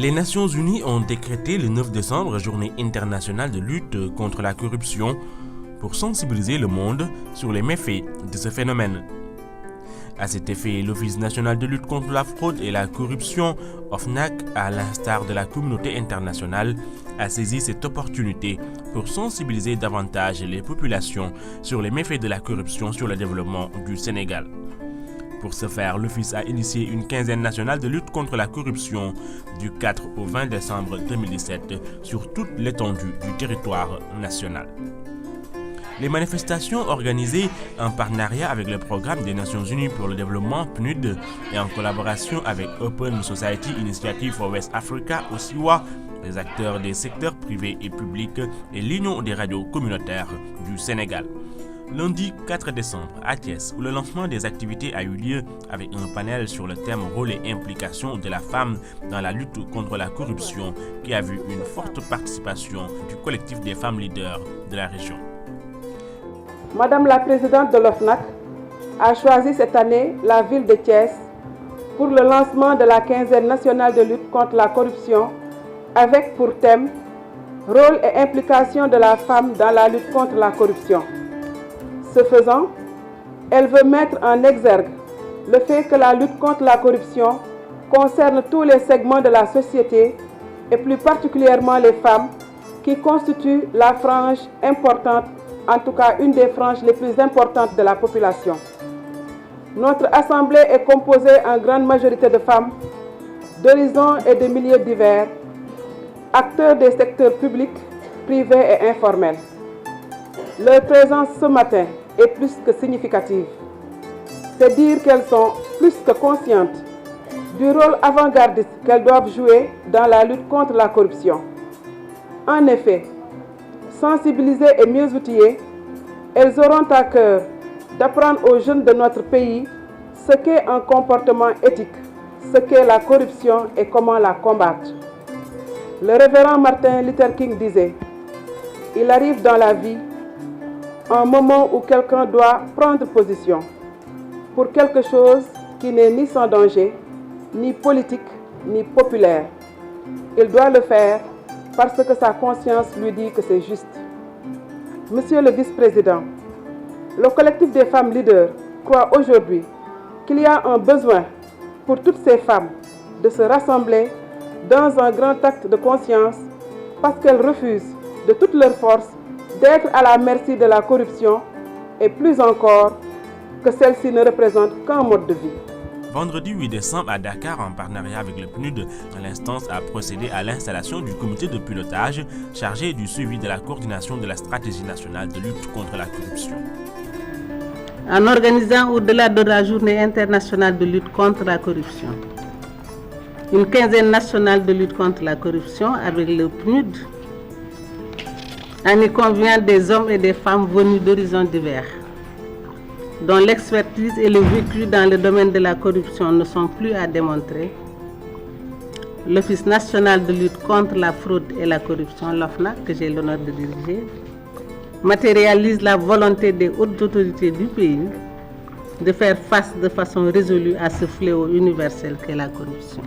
Les Nations Unies ont décrété le 9 décembre Journée internationale de lutte contre la corruption pour sensibiliser le monde sur les méfaits de ce phénomène. À cet effet, l'Office national de lutte contre la fraude et la corruption, OFNAC, à l'instar de la communauté internationale, a saisi cette opportunité pour sensibiliser davantage les populations sur les méfaits de la corruption sur le développement du Sénégal. Pour ce faire, l'Office a initié une quinzaine nationale de lutte contre la corruption du 4 au 20 décembre 2017 sur toute l'étendue du territoire national. Les manifestations organisées en partenariat avec le Programme des Nations Unies pour le développement PNUD et en collaboration avec Open Society Initiative for West Africa, OSIWA, les acteurs des secteurs privés et publics et l'Union des radios communautaires du Sénégal. Lundi 4 décembre, à Thiès, où le lancement des activités a eu lieu avec un panel sur le thème rôle et implication de la femme dans la lutte contre la corruption qui a vu une forte participation du collectif des femmes leaders de la région. Madame la présidente de l'OFNAC a choisi cette année la ville de Thiès pour le lancement de la quinzaine nationale de lutte contre la corruption avec pour thème rôle et implication de la femme dans la lutte contre la corruption. Ce faisant, elle veut mettre en exergue le fait que la lutte contre la corruption concerne tous les segments de la société et plus particulièrement les femmes qui constituent la frange importante, en tout cas une des franges les plus importantes de la population. Notre assemblée est composée en grande majorité de femmes d'horizons et de milieux divers, acteurs des secteurs publics, privés et informels. Leur présence ce matin est plus que significative. C'est dire qu'elles sont plus que conscientes du rôle avant-gardiste qu'elles doivent jouer dans la lutte contre la corruption. En effet, sensibilisées et mieux outillées, elles auront à cœur d'apprendre aux jeunes de notre pays ce qu'est un comportement éthique, ce qu'est la corruption et comment la combattre. Le révérend Martin Luther King disait « Il arrive dans la vie un moment où quelqu'un doit prendre position pour quelque chose qui n'est ni sans danger, ni politique, ni populaire. Il doit le faire parce que sa conscience lui dit que c'est juste. » Monsieur le vice-président, le collectif des femmes leaders croit aujourd'hui qu'il y a un besoin pour toutes ces femmes de se rassembler dans un grand acte de conscience parce qu'elles refusent de toute leur force d'être à la merci de la corruption et plus encore que celle-ci ne représente qu'un mode de vie. Vendredi 8 décembre à Dakar, en partenariat avec le PNUD, l'instance a procédé à l'installation du comité de pilotage chargé du suivi de la coordination de la stratégie nationale de lutte contre la corruption. En organisant au-delà de la journée internationale de lutte contre la corruption, une quinzaine nationale de lutte contre la corruption avec le PNUD, en y conviant des hommes et des femmes venus d'horizons divers, dont l'expertise et le vécu dans le domaine de la corruption ne sont plus à démontrer, l'Office national de lutte contre la fraude et la corruption, l'OFNAC, que j'ai l'honneur de diriger, matérialise la volonté des hautes autorités du pays de faire face de façon résolue à ce fléau universel qu'est la corruption.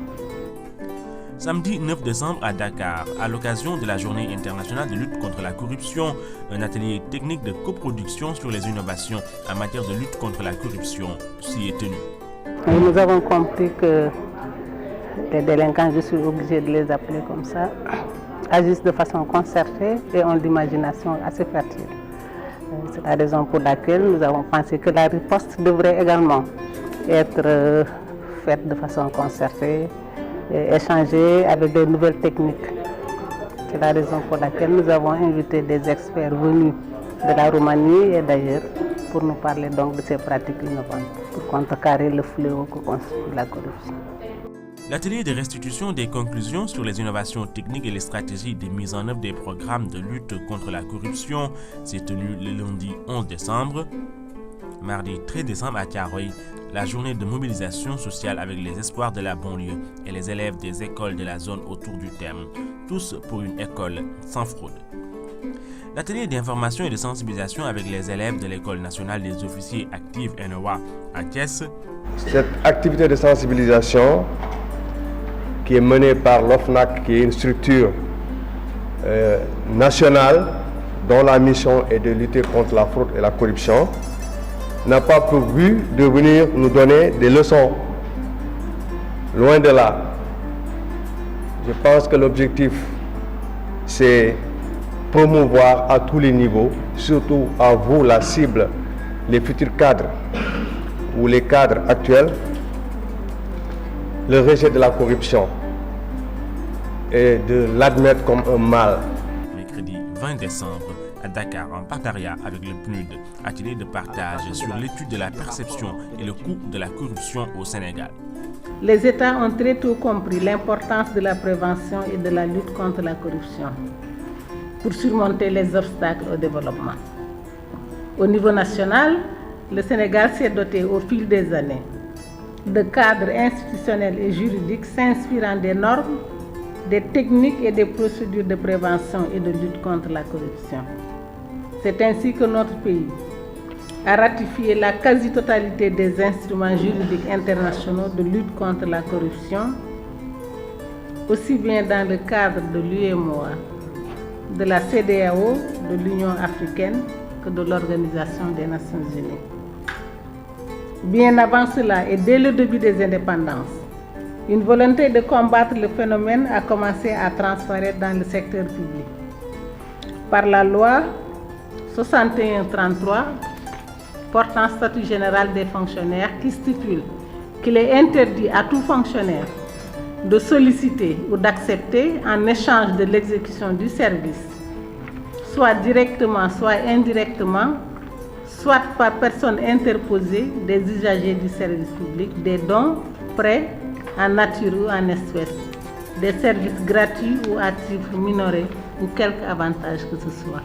Samedi 9 décembre à Dakar, à l'occasion de la Journée internationale de lutte contre la corruption, un atelier technique de coproduction sur les innovations en matière de lutte contre la corruption s'y est tenu. Nous avons compris que les délinquants, je suis obligé de les appeler comme ça, agissent de façon concertée et ont l'imagination assez fertile. C'est la raison pour laquelle nous avons pensé que la riposte devrait également être faite de façon concertée et échanger avec de nouvelles techniques. C'est la raison pour laquelle nous avons invité des experts venus de la Roumanie et d'ailleurs pour nous parler donc de ces pratiques innovantes pour contrecarrer le fléau que constitue la corruption. L'atelier de restitution des conclusions sur les innovations techniques et les stratégies de mise en œuvre des programmes de lutte contre la corruption s'est tenu le lundi 11 décembre. Mardi 13 décembre à Thiaroye, la journée de mobilisation sociale avec les espoirs de la banlieue et les élèves des écoles de la zone autour du thème, tous pour une école sans fraude. L'atelier d'information et de sensibilisation avec les élèves de l'École nationale des officiers actifs NOA à Thiès. Cette activité de sensibilisation qui est menée par l'OFNAC, qui est une structure nationale dont la mission est de lutter contre la fraude et la corruption, n'a pas pour but de venir nous donner des leçons. Loin de là. Je pense que l'objectif, c'est promouvoir à tous les niveaux, surtout à vous, la cible, les futurs cadres ou les cadres actuels, le rejet de la corruption et de l'admettre comme un mal. Mercredi 20 décembre, à Dakar, en partenariat avec le PNUD, atelier de partage sur l'étude de la perception et le coût de la corruption au Sénégal. Les États ont très tôt compris l'importance de la prévention et de la lutte contre la corruption pour surmonter les obstacles au développement. Au niveau national, le Sénégal s'est doté au fil des années de cadres institutionnels et juridiques s'inspirant des normes, des techniques et des procédures de prévention et de lutte contre la corruption. C'est ainsi que notre pays a ratifié la quasi-totalité des instruments juridiques internationaux de lutte contre la corruption, aussi bien dans le cadre de l'UEMOA, de la CEDEAO, de l'Union africaine que de l'Organisation des Nations Unies. Bien avant cela et dès le début des indépendances, une volonté de combattre le phénomène a commencé à transparaître dans le secteur public. Par la loi 6133 portant statut général des fonctionnaires qui stipule qu'il est interdit à tout fonctionnaire de solliciter ou d'accepter en échange de l'exécution du service, soit directement, soit indirectement, soit par personne interposée des usagers du service public, des dons, prêts en nature ou en espèces, des services gratuits ou à titre minoré ou quelque avantage que ce soit.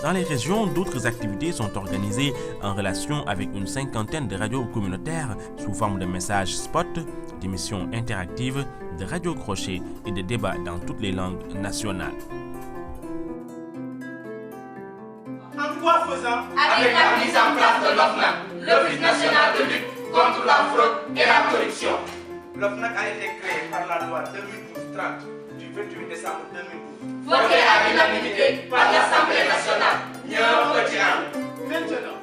Dans les régions, d'autres activités sont organisées en relation avec une cinquantaine de radios communautaires sous forme de messages spots, d'émissions interactives, de radios crochets et de débats dans toutes les langues nationales. En quoi faisant? Avec la mise en place de l'OFNAC, l'Office national de lutte contre la fraude et la corruption. L'OFNAC a été créé par la loi 2012-30 du 28 décembre 2012. Voté à l'unanimité par l'Assemblée nationale. Maintenant,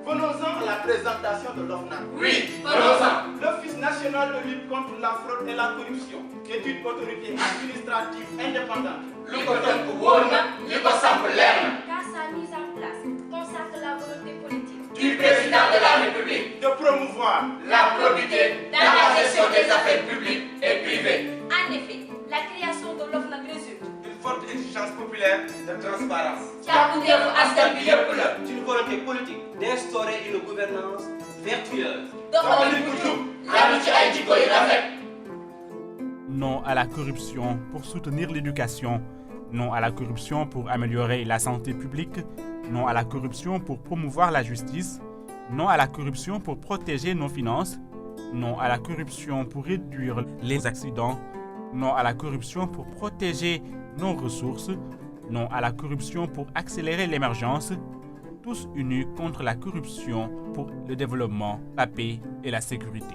venons-en à la présentation de l'OFNAC. Oui, venons-en. L'Office national de lutte contre la fraude et la corruption est une autorité administrative indépendante. Car sa mise en place consacre la volonté politique du président de la République de promouvoir la probité dans la gestion des affaires publiques et privées. En effet, la création de l'OFNAC résulte d'une forte exigence populaire de transparence. C'est une volonté politique d'instaurer une gouvernance vertueuse. Non à la corruption pour soutenir l'éducation. Non à la corruption pour améliorer la santé publique. Non à la corruption pour promouvoir la justice. Non à la corruption pour protéger nos finances. Non à la corruption pour réduire les accidents. Non à la corruption pour protéger nos ressources. Non à la corruption pour accélérer l'émergence. Tous unis contre la corruption pour le développement, la paix et la sécurité.